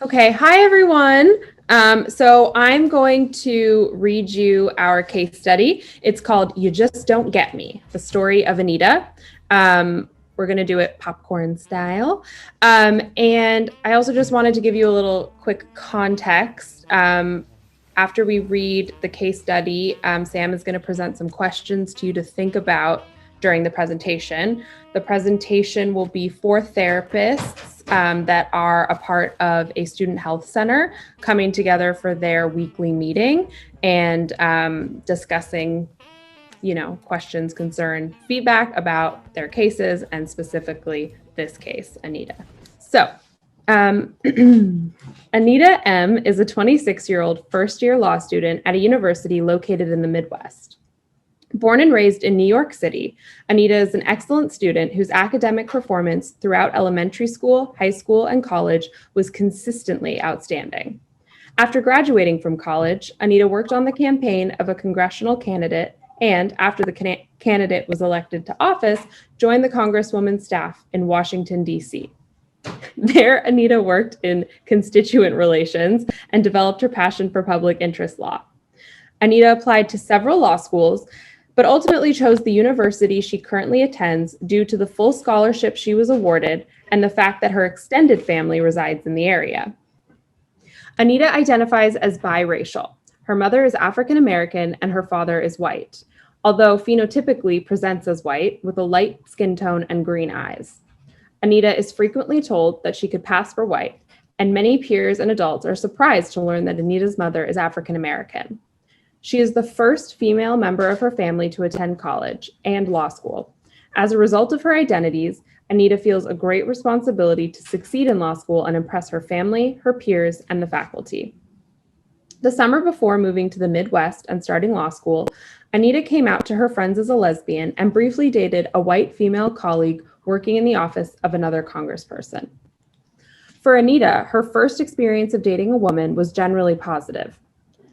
Okay, hi everyone. So I'm going to read you our case study. It's called You Just Don't Get Me, the story of Anita. We're going to do it popcorn style. And I also just wanted to give you a little quick context. After we read the case study, Sam is going to present some questions to you to think about during the presentation. The presentation will be for therapists that are a part of a student health center coming together for their weekly meeting and discussing, questions, concern, feedback about their cases and specifically this case, Anita. So, Anita M. is a 26-year-old first-year law student at a university located in the Midwest. Born and raised in New York City, Anita is an excellent student whose academic performance throughout elementary school, high school, and college was consistently outstanding. After graduating from college, Anita worked on the campaign of a congressional candidate and, after the candidate was elected to office, joined the Congresswoman's staff in Washington, D.C. There, Anita worked in constituent relations and developed her passion for public interest law. Anita applied to several law schools, but ultimately chose the university she currently attends due to the full scholarship she was awarded and the fact that her extended family resides in the area. Anita identifies as biracial. Her mother is African American and her father is white, although phenotypically presents as white with a light skin tone and green eyes. Anita is frequently told that she could pass for white, and many peers and adults are surprised to learn that Anita's mother is African American. She is the first female member of her family to attend college and law school. As a result of her identities, Anita feels a great responsibility to succeed in law school and impress her family, her peers, and the faculty. The summer before moving to the Midwest and starting law school, Anita came out to her friends as a lesbian and briefly dated a white female colleague working in the office of another congressperson. For Anita, her first experience of dating a woman was generally positive.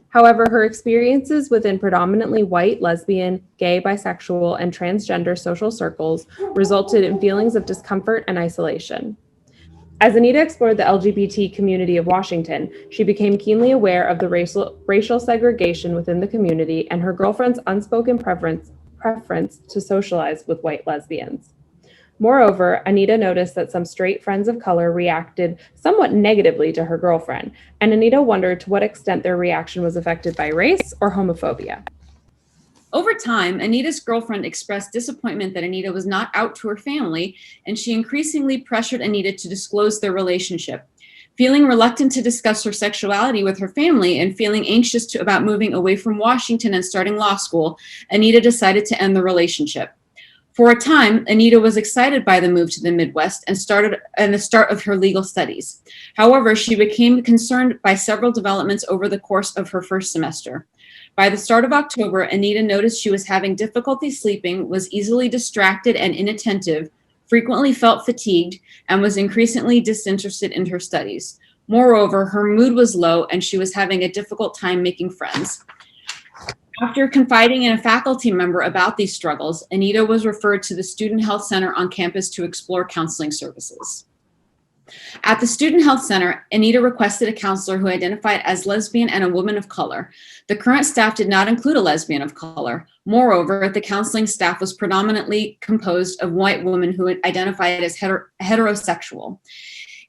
However, her experiences within predominantly white, lesbian, gay, bisexual, and transgender social circles resulted in feelings of discomfort and isolation. As Anita explored the LGBT community of Washington, she became keenly aware of the racial segregation within the community and her girlfriend's unspoken preference to socialize with white lesbians. Moreover, Anita noticed that some straight friends of color reacted somewhat negatively to her girlfriend, and Anita wondered to what extent their reaction was affected by race or homophobia. Over time, Anita's girlfriend expressed disappointment that Anita was not out to her family, and she increasingly pressured Anita to disclose their relationship. Feeling reluctant to discuss her sexuality with her family and feeling anxious about moving away from Washington and starting law school, Anita decided to end the relationship. For a time, Anita was excited by the move to the Midwest and the start of her legal studies. However, she became concerned by several developments over the course of her first semester. By the start of October, Anita noticed she was having difficulty sleeping, was easily distracted and inattentive, frequently felt fatigued, and was increasingly disinterested in her studies. Moreover, her mood was low and she was having a difficult time making friends. After confiding in a faculty member about these struggles, Anita was referred to the Student Health Center on campus to explore counseling services. At the Student Health Center, Anita requested a counselor who identified as lesbian and a woman of color. The current staff did not include a lesbian of color. Moreover, the counseling staff was predominantly composed of white women who identified as heterosexual.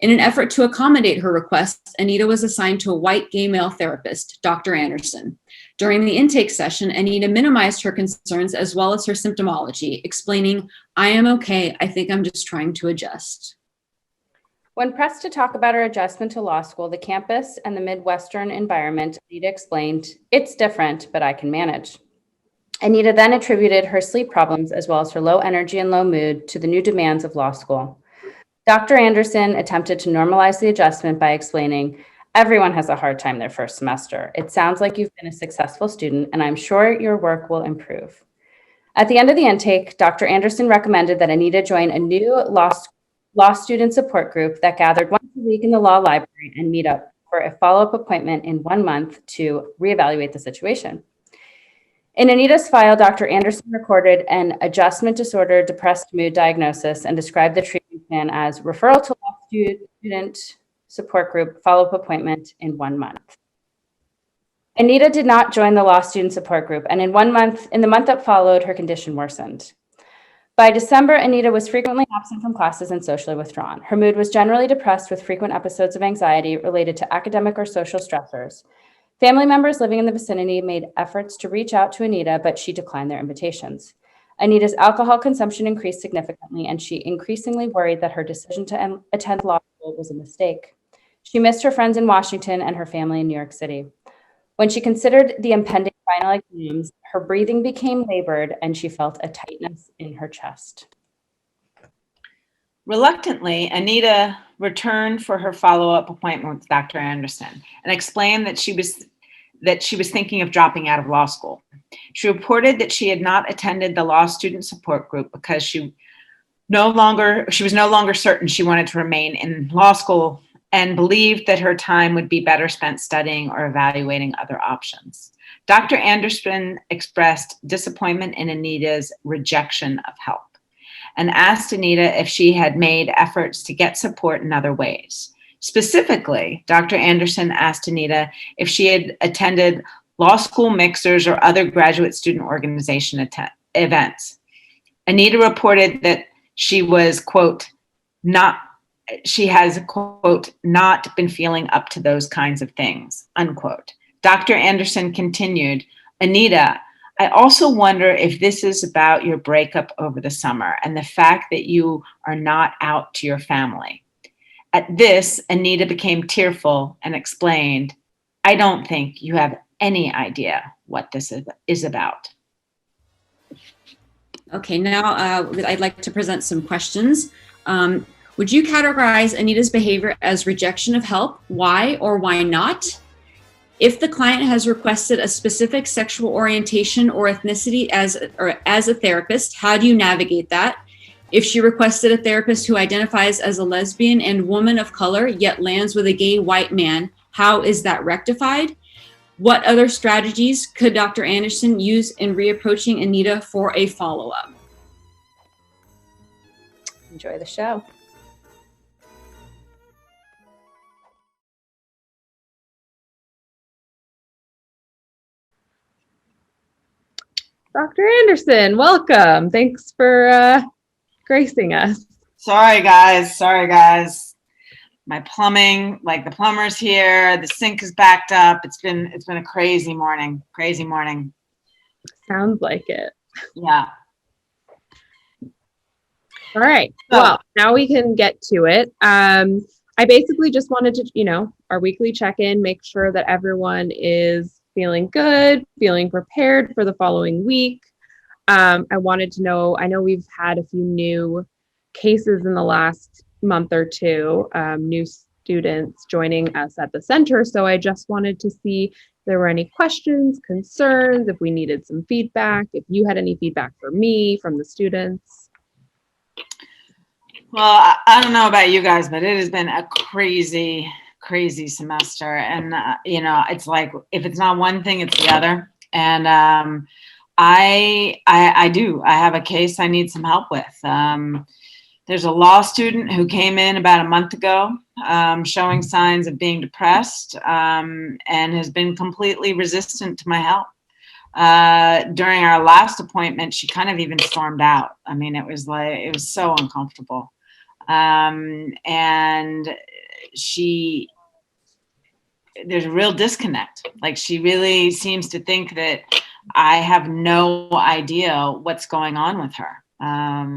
In an effort to accommodate her requests, Anita was assigned to a white gay male therapist, Dr. Anderson. During the intake session, Anita minimized her concerns as well as her symptomology, explaining, "I am okay. I think I'm just trying to adjust." When pressed to talk about her adjustment to law school, the campus, and the Midwestern environment, Anita explained, "It's different, but I can manage." Anita then attributed her sleep problems as well as her low energy and low mood to the new demands of law school. Dr. Anderson attempted to normalize the adjustment by explaining, "Everyone has a hard time their first semester. It sounds like you've been a successful student, and I'm sure your work will improve." At the end of the intake, Dr. Anderson recommended that Anita join a new law student support group that gathered once a week in the law library and meet up for a follow-up appointment in 1 month to reevaluate the situation. In Anita's file, Dr. Anderson recorded an adjustment disorder depressed mood diagnosis and described the treatment plan as referral to law support group follow-up appointment in 1 month. Anita did not join the law student support group, and in the month that followed, her condition worsened. By December, Anita was frequently absent from classes and socially withdrawn. Her mood was generally depressed with frequent episodes of anxiety related to academic or social stressors. Family members living in the vicinity made efforts to reach out to Anita, but she declined their invitations. Anita's alcohol consumption increased significantly, and she increasingly worried that her decision to attend law school was a mistake. She missed her friends in Washington and her family in New York City. When she considered the impending final exams, her breathing became labored and she felt a tightness in her chest. Reluctantly, Anita returned for her follow-up appointment with Dr. Anderson and explained that she was thinking of dropping out of law school. She reported that she had not attended the law student support group because she was no longer certain she wanted to remain in law school and believed that her time would be better spent studying or evaluating other options. Dr. Anderson expressed disappointment in Anita's rejection of help and asked Anita if she had made efforts to get support in other ways. Specifically, Dr. Anderson asked Anita if she had attended law school mixers or other graduate student organization events. Anita reported that she was, quote, she has, quote, not been feeling up to those kinds of things, unquote. Dr. Anderson continued, Anita, I also wonder if this is about your breakup over the summer and the fact that you are not out to your family. At this, Anita became tearful and explained, I don't think you have any idea what this is about. Okay, now I'd like to present some questions. Would you categorize Anita's behavior as rejection of help? Why or why not? If the client has requested a specific sexual orientation or ethnicity as a therapist, how do you navigate that? If she requested a therapist who identifies as a lesbian and woman of color, yet lands with a gay white man, how is that rectified? What other strategies could Dr. Anderson use in reapproaching Anita for a follow-up? Enjoy the show. Dr. Anderson, welcome. Thanks for gracing us. Sorry, guys. My plumbing, like the plumber's here, the sink is backed up. It's been a crazy morning. Sounds like it. Yeah. All right. So, well, now we can get to it. I basically just wanted to, our weekly check-in, make sure that everyone is feeling good, feeling prepared for the following week. I wanted to know, I know we've had a few new cases in the last month or two, new students joining us at the center. So I just wanted to see if there were any questions, concerns, if we needed some feedback, if you had any feedback for me, from the students. well, I don't know about you guys, but it has been a crazy semester. And, it's like, if it's not one thing, it's the other. And I have a case I need some help with. There's a law student who came in about a month ago, showing signs of being depressed, and has been completely resistant to my help. During our last appointment, she kind of even stormed out. I mean, it was so uncomfortable. And there's a real disconnect. Like, she really seems to think that I have no idea what's going on with her. I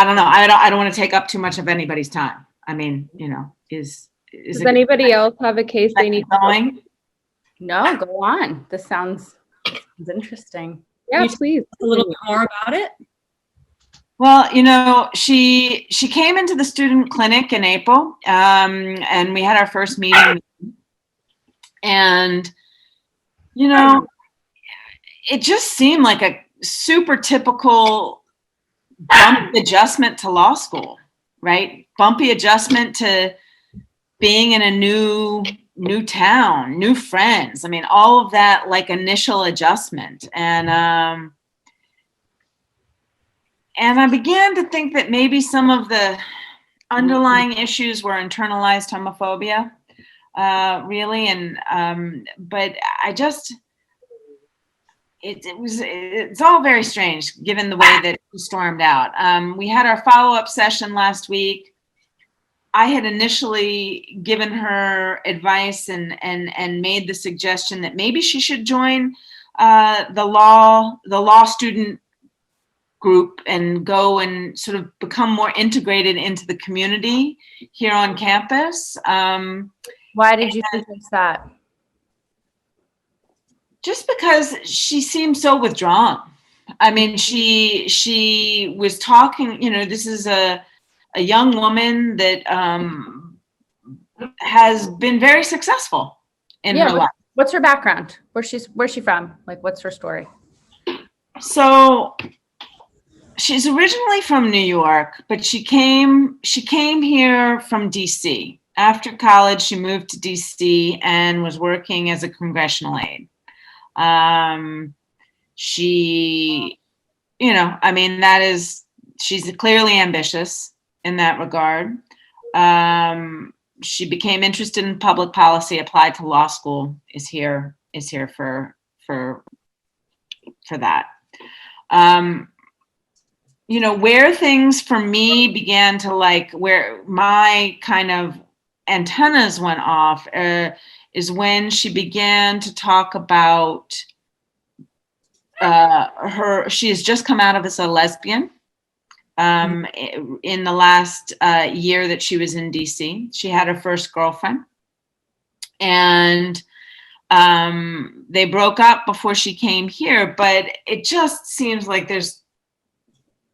don't know. I don't want to take up too much of anybody's time. I mean, does anybody else have a case they need going? No, go on. This sounds interesting. Yeah, please. A little bit more about it. Well, she came into the student clinic in April, and we had our first meeting. And, it just seemed like a super typical bumpy adjustment to law school, right? Bumpy adjustment to being in a new town, new friends. I mean, all of that, like, initial adjustment. And I began to think that maybe some of the underlying issues were internalized homophobia, really, and but I just it's all very strange given the way that it stormed out. We had our follow-up session last week. I had initially given her advice and made the suggestion that maybe she should join the law student group and go and sort of become more integrated into the community here on campus. Why did you suggest that? Just because she seemed so withdrawn. I mean, she was talking, this is a young woman that has been very successful in her life. What's her background? Where's she from? Like, what's her story? So she's originally from New York, but she came here from DC. After college, she moved to DC and was working as a congressional aide. She, she's clearly ambitious in that regard. She became interested in public policy, applied to law school, is here for that. Where things for me began to where my kind of antennas went off is when she began to talk about she has just come out of as a lesbian. In the last year that she was in DC, she had her first girlfriend, and they broke up before she came here, but it just seems like there's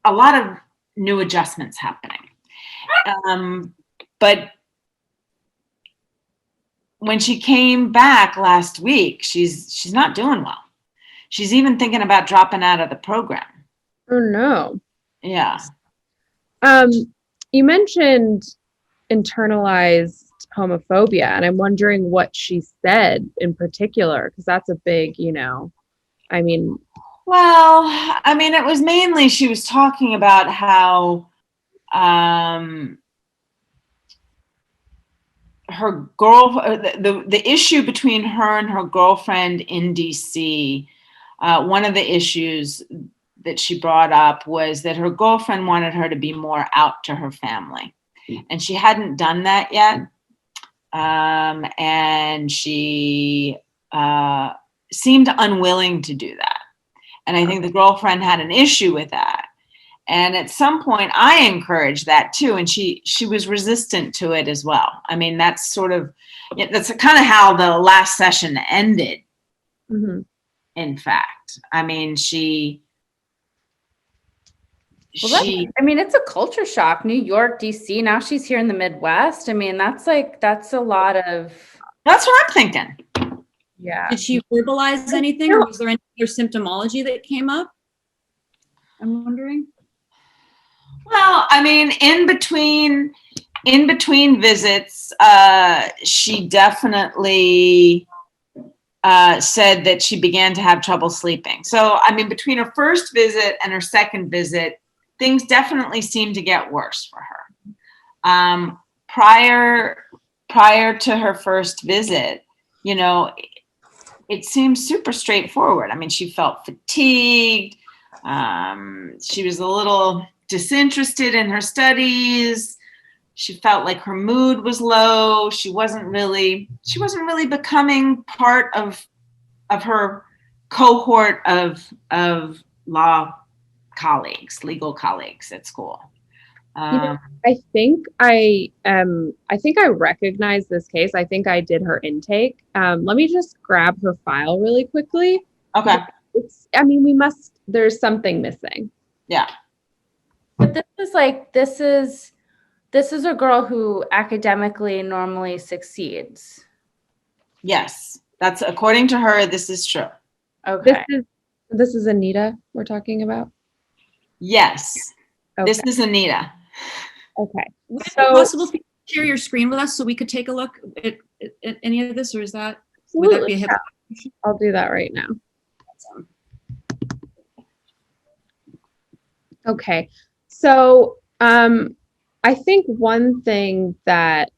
a lot of new adjustments happening. But when she came back last week, she's not doing well. She's even thinking about dropping out of the program. Oh no. Yeah. You mentioned internalized homophobia, and I'm wondering what she said in particular, because that's a big, Well, it was mainly she was talking about how her the issue between her and her girlfriend in DC, one of the issues that she brought up was that her girlfriend wanted her to be more out to her family, and she hadn't done that yet. And she seemed unwilling to do that. And I think the girlfriend had an issue with that. And at some point I encouraged that too. And she was resistant to it as well. I mean, that's kind of how the last session ended. mm-hmm. In fact, I mean, it's a culture shock. New York, DC, now she's here in the Midwest. I mean, that's a lot of. That's what I'm thinking. Yeah. Did she verbalize anything, or was there any other symptomology that came up? I'm wondering. Well, I mean, in between visits, she definitely said that she began to have trouble sleeping. So, I mean, between her first visit and her second visit, things definitely seemed to get worse for her. Prior to her first visit, it seemed super straightforward. I mean, she felt fatigued. She was a little disinterested in her studies. She felt like her mood was low. She wasn't really becoming part of her cohort of legal colleagues at school. I think I recognize this case. I think I did her intake. Let me just grab her file really quickly. Okay. There's something missing. Yeah. But this is a girl who academically normally succeeds. Yes. That's according to her, this is true. Okay. This is Anita we're talking about? Yes. Okay. This is Anita. Okay. Would it be possible for you to share your screen with us so we could take a look at any of this, or would that be a hip? Yeah. I'll do that right now. Okay. So I think one thing that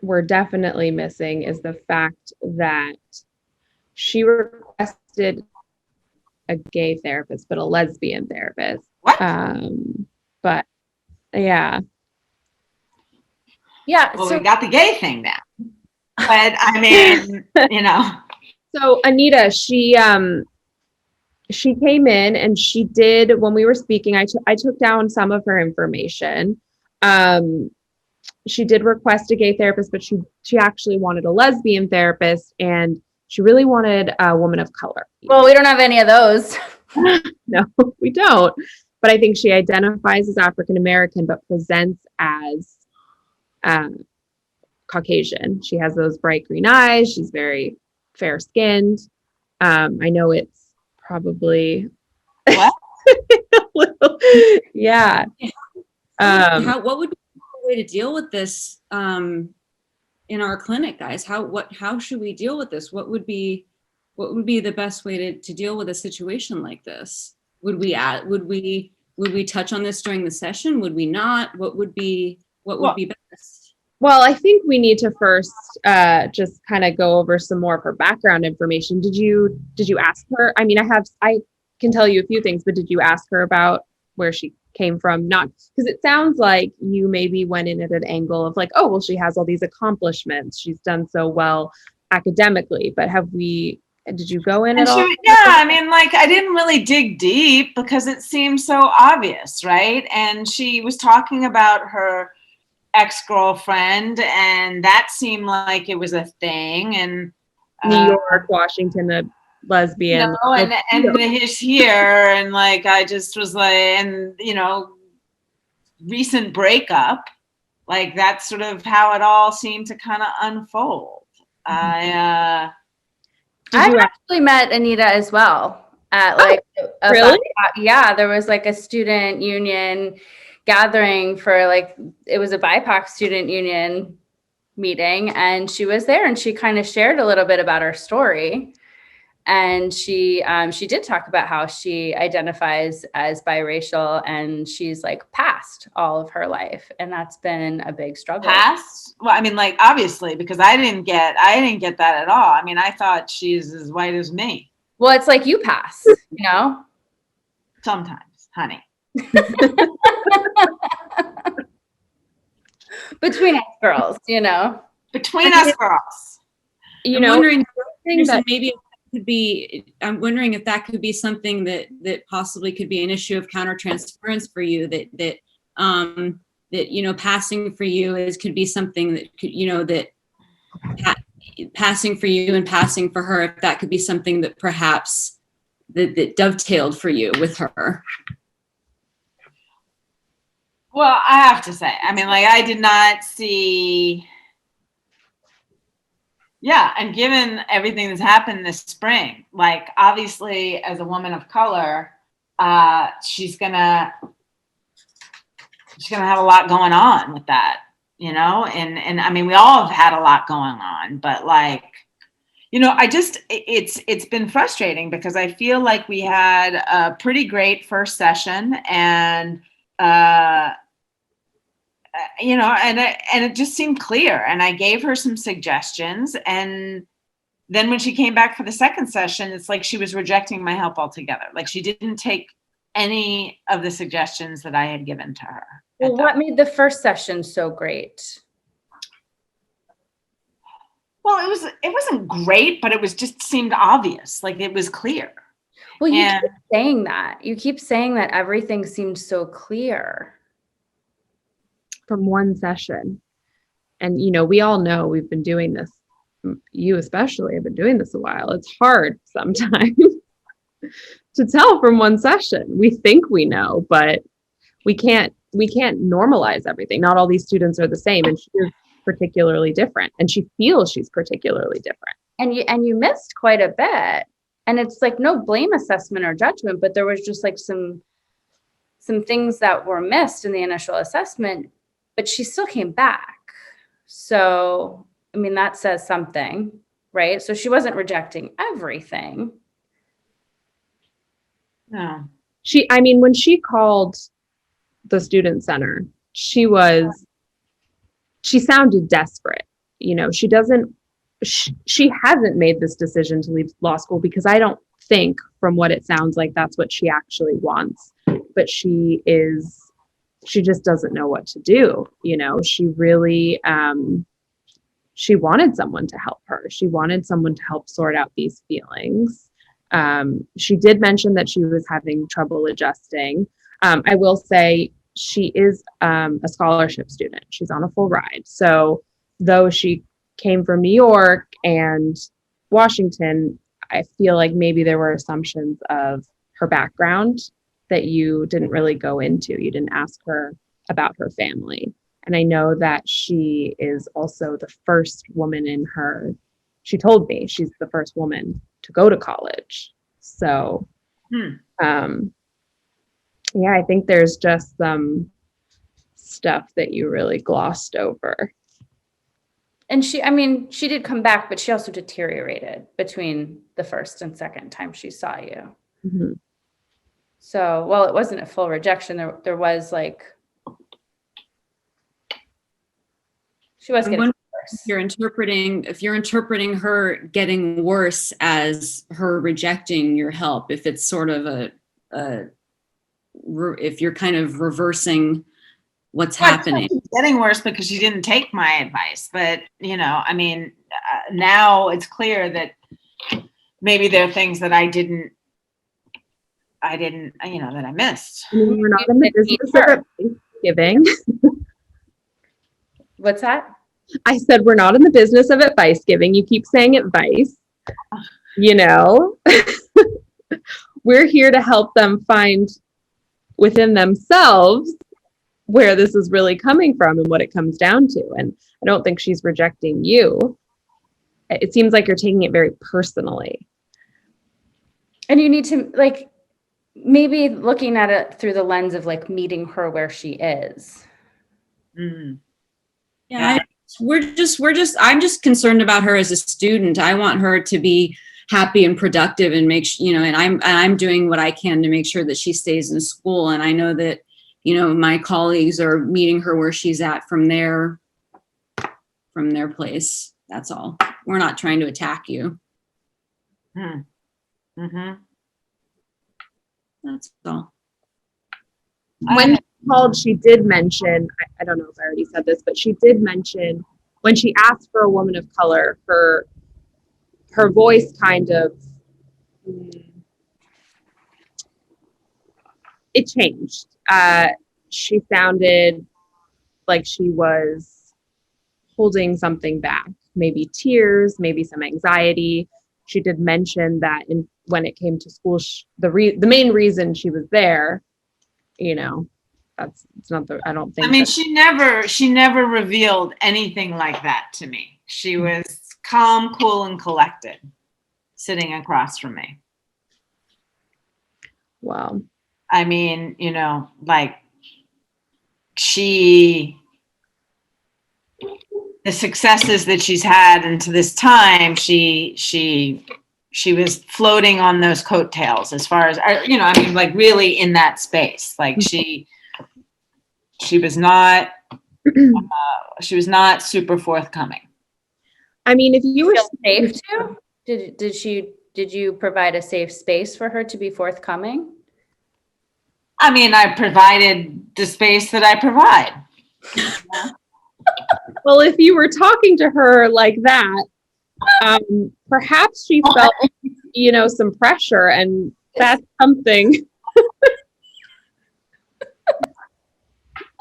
we're definitely missing is the fact that she requested a gay therapist, but a lesbian therapist. What? But yeah. Yeah. Well, So we got the gay thing now. But I mean, So Anita, she came in and she did, when we were speaking, I took down some of her information. She did request a gay therapist, but she actually wanted a lesbian therapist, and she really wanted a woman of color. well, we don't have any of those. No, we don't. But I think she identifies as African American, but presents as Caucasian. She has those bright green eyes. She's very fair skinned. I know it's probably what? Yeah. What would be the way to deal with this in our clinic, guys? How should we deal with this? What would be the best way to deal with a situation like this? Would we touch on this during the session? Would we not? What would be best? Well, I think we need to first just kind of go over some more of her background information. Did you ask her? I mean, I can tell you a few things, but did you ask her about where she came from? Not because it sounds like you maybe went in at an angle of like, oh, well, she has all these accomplishments. She's done so well academically, but did you go in at all? Yeah, I mean, like, I didn't really dig deep because it seemed so obvious, right? And she was talking about her ex-girlfriend, and that seemed like it was a thing. And New York, Washington, a lesbian. And he's here, and like I just was like, and recent breakup, like that's sort of how it all seemed to kind of unfold. I've actually met Anita as well at like really? Yeah, there was like a student union gathering for like, it was a BIPOC student union meeting, and she was there and she kind of shared a little bit about her story. And she did talk about how she identifies as biracial, and she's like passed all of her life, and that's been a big struggle. Passed? Well, I mean, like obviously, because I didn't get that at all. I mean, I thought she's as white as me. Well, it's like you pass, Sometimes, honey. Between us girls, Between us girls. I'm wondering I'm wondering if that could be something that possibly could be an issue of countertransference for you, that passing for you could be something that could, passing for you and passing for her, if that could be something that perhaps that dovetailed for you with her. Well, I have to say, I mean, like I did not see. Yeah, and given everything that's happened this spring, like obviously as a woman of color, she's gonna have a lot going on with that, and I mean we all have had a lot going on, but like, it's been frustrating because I feel like we had a pretty great first session, and and it just seemed clear, and I gave her some suggestions, and then when she came back for the second session, it's like she was rejecting my help altogether. Like she didn't take any of the suggestions that I had given to her. Well, what made the first session so great? Well, it wasn't great, but it was just seemed obvious, like it was clear. Well, you keep saying that. You keep saying that everything seemed so clear. From one session. And, we all know we've been doing this. You especially have been doing this a while. It's hard sometimes to tell from one session. We think we know, but we can't normalize everything. Not all these students are the same, and she is particularly different, and she feels she's particularly different. And you missed quite a bit. And it's like no blame assessment or judgment, but there was just like some things that were missed in the initial assessment, but she still came back. So, I mean, that says something, right? So she wasn't rejecting everything. No. When she called the student center, she sounded desperate. You know, she hasn't made this decision to leave law school because I don't think from what it sounds like that's what she actually wants. But she just doesn't know what to do. You know, she really, she wanted someone to help her. She wanted someone to help sort out these feelings. She did mention that she was having trouble adjusting. I will say she is a scholarship student. She's on a full ride. So though she came from New York and Washington, I feel like maybe there were assumptions of her background that you didn't really go into. You didn't ask her about her family. And I know that she is also the first woman she told me she's the first woman to go to college. So, yeah, I think there's just some stuff that you really glossed over. And she did come back, but she also deteriorated between the first and second time she saw you. Mm-hmm. So, well, it wasn't a full rejection. There was like, she was getting worse. If you're interpreting her getting worse as her rejecting your help, if it's sort of if you're kind of reversing what's happening. It's getting worse because she didn't take my advice. But, you know, I mean, now it's clear that maybe there are things that I didn't, you know, that I missed. We're not in the business of advice giving. What's that? I said, we're not in the business of advice giving. You keep saying advice, you know. We're here to help them find within themselves where this is really coming from and what it comes down to. And I don't think she's rejecting you. It seems like you're taking it very personally. And you need to, like, maybe looking at it through the lens of like meeting her where she is. Mm-hmm. Yeah, I'm just concerned about her as a student. I want her to be happy and productive and make sure, you know, and I'm doing what I can to make sure that she stays in school. And I know that, you know, my colleagues are meeting her where she's at from their place. That's all. We're not trying to attack you. Mm-hmm. That's all. When she called, she did mention, I don't know if I already said this, but she did mention when she asked for a woman of color, her voice kind of, it changed. She sounded like she was holding something back, maybe tears, maybe some anxiety. She did mention that when it came to school, the main reason she was there, you know, it's not the, I don't think. I mean, she never revealed anything like that to me. She was calm, cool, and collected, sitting across from me. Wow. I mean, you know, like the successes that she's had into this time, she was floating on those coattails as far as, you know, I mean, like really in that space. Like she was not super forthcoming. I mean, if you were safe to, did you provide a safe space for her to be forthcoming? I mean, I provided the space that I provide. Well, if you were talking to her like that, perhaps she felt, you know, some pressure, and that's something.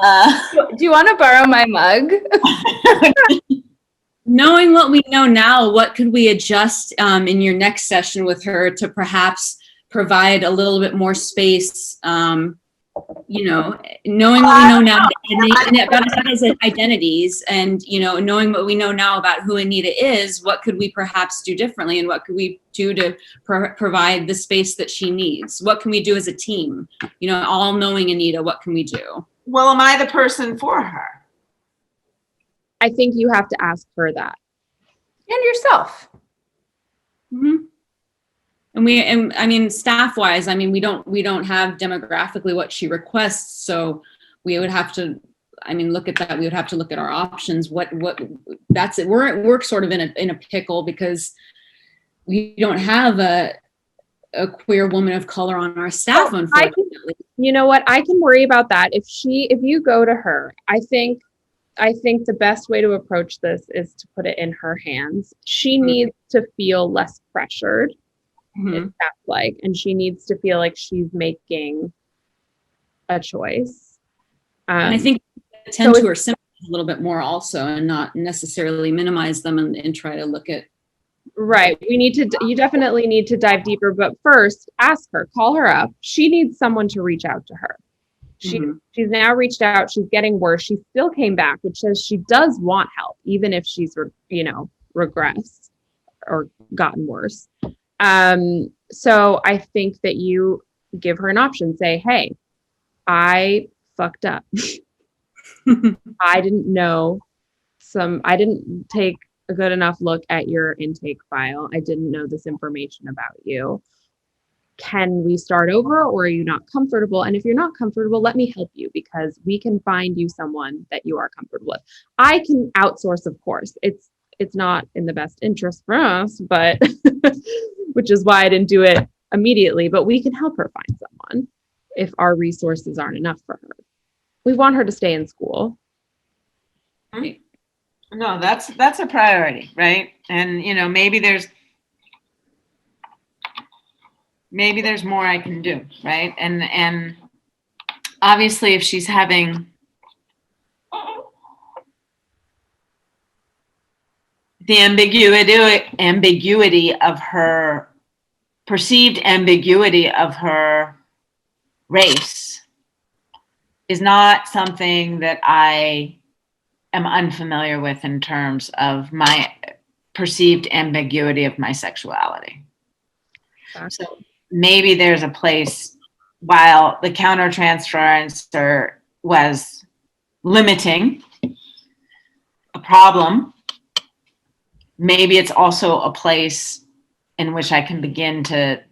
Do you want to borrow my mug? Knowing what we know now, what could we adjust in your next session with her to perhaps provide a little bit more space? You know, knowing what we know now about Anita's identities, and, you know, knowing what we know now about who Anita is, what could we perhaps do differently, and what could we do to provide the space that she needs? What can we do as a team? You know, all knowing Anita, what can we do? Well, am I the person for her? I think you have to ask her that. And yourself. Mm-hmm. And I mean, staff wise, I mean, we don't have demographically what she requests. So we would have to I mean, look at that. We would have to look at our options. What that's it. We're sort of in a pickle because we don't have a queer woman of color on our staff, unfortunately. You know what? I can worry about that. If you go to her, I think the best way to approach this is to put it in her hands. She needs to feel less pressured. It sounds like, and she needs to feel like she's making a choice. And I think attend to her symptoms a little bit more also, and not necessarily minimize them and try to look at. Right. You definitely need to dive deeper, but first ask her, call her up. She needs someone to reach out to her. She's now reached out. She's getting worse. She still came back, which says she does want help, even if she's, regressed or gotten worse. So I think that you give her an option. Say, hey, I fucked up. I didn't take a good enough look at your intake file. I didn't know this information about you. Can we start over, or are you not comfortable? And if you're not comfortable, let me help you, because we can find you someone that you are comfortable with. I can outsource, of course. It's not in the best interest for us, but which is why I didn't do it immediately, but we can help her find someone if our resources aren't enough for her. We want her to stay in school. Right. No, that's a priority, right? And maybe there's more I can do, right? And obviously if she's having the ambiguity of her perceived ambiguity of her race is not something that I am unfamiliar with in terms of my perceived ambiguity of my sexuality. Exactly. So maybe there's a place, while the countertransference was limiting a problem, maybe it's also a place in which I can begin to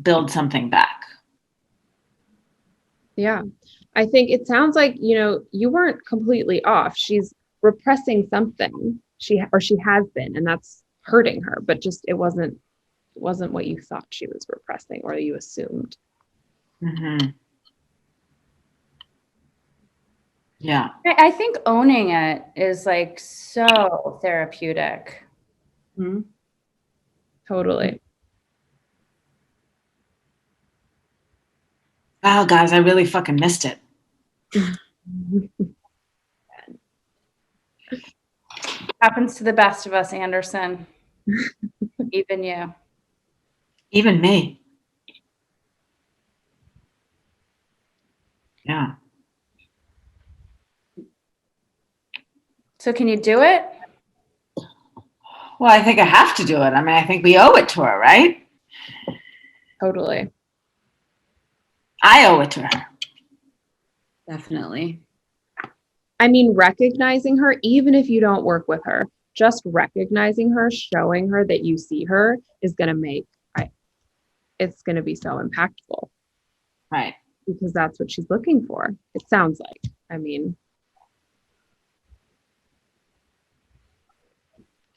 build something back. Yeah. I think it sounds like, you weren't completely off. She's repressing something. She has been, and that's hurting her, but just it wasn't what you thought she was repressing or you assumed. Yeah. I think owning it is like so therapeutic. Totally. Wow, guys, I really fucking missed it. Happens to the best of us, Anderson. Even you. Even me. Yeah. So can you do it? Well, I think I have to do it. I mean, I think we owe it to her, right? Totally. I owe it to her. Definitely. I mean, recognizing her, even if you don't work with her, just recognizing her, showing her that you see her is going to it's going to be so impactful. Right. Because that's what she's looking for. It sounds like, I mean,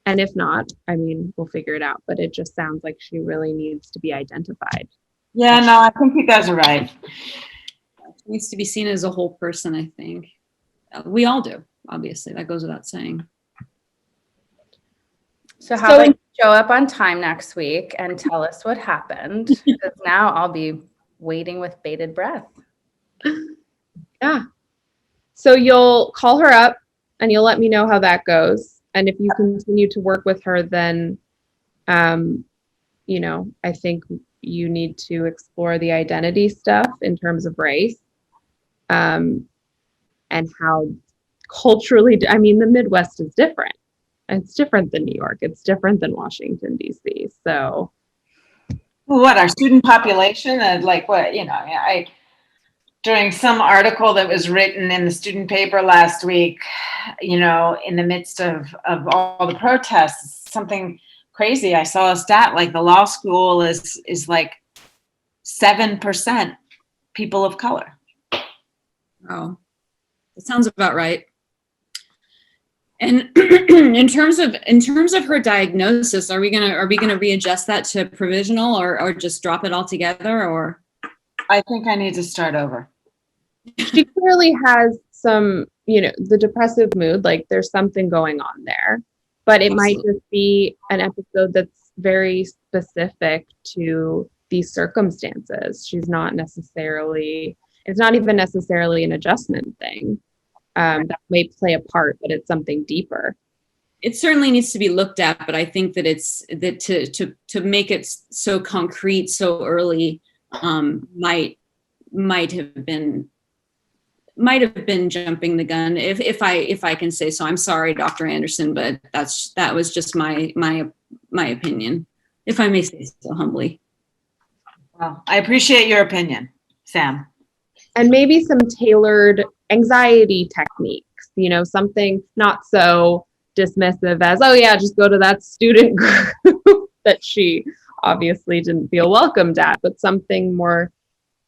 and if not, I mean, we'll figure it out, but it just sounds like she really needs to be identified. Yeah, no, I think you guys are right. She needs to be seen as a whole person, I think. We all do, obviously. That goes without saying. So how about you show up on time next week and tell us what happened? Because now I'll be waiting with bated breath. Yeah. So you'll call her up and you'll let me know how that goes. And if you continue to work with her, then, I think you need to explore the identity stuff in terms of race, and how culturally, the Midwest is different. It's different than New York. It's different than Washington, D.C. So. What, our student population? During some article that was written in the student paper last week, in the midst of all the protests, something crazy. I saw a stat like the law school is like 7% people of color. Oh. That sounds about right. And in terms of her diagnosis, are we gonna readjust that to provisional or just drop it altogether? Or I think I need to start over. She clearly has some, the depressive mood, like there's something going on there, but it might just be an episode that's very specific to these circumstances. It's not even necessarily an adjustment thing. That may play a part, but it's something deeper. It certainly needs to be looked at, but I think that to make it so concrete so early might have been jumping the gun, if I can say so. I'm sorry, Dr. Anderson, but that was just my opinion, if I may say so humbly. Well, I appreciate your opinion, Sam. And maybe some tailored anxiety techniques, something not so dismissive as, oh yeah, just go to that student group that she obviously didn't feel welcomed at, but something more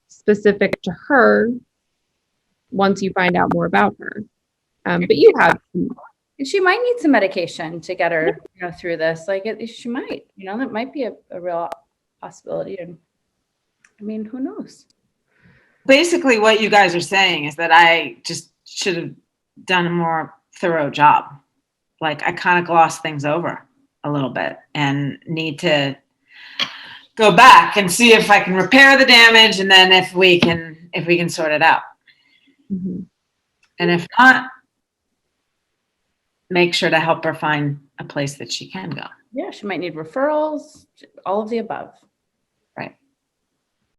specific to her once you find out more about her. But you have. She might need some medication to get her through this. Like she might, that might be a real possibility. And I mean, who knows? Basically, what you guys are saying is that I just should have done a more thorough job. Like I kind of glossed things over a little bit and need to go back and see if I can repair the damage, and then if we can sort it out. Mm-hmm. And if not, make sure to help her find a place that she can go. Yeah, she might need referrals, all of the above.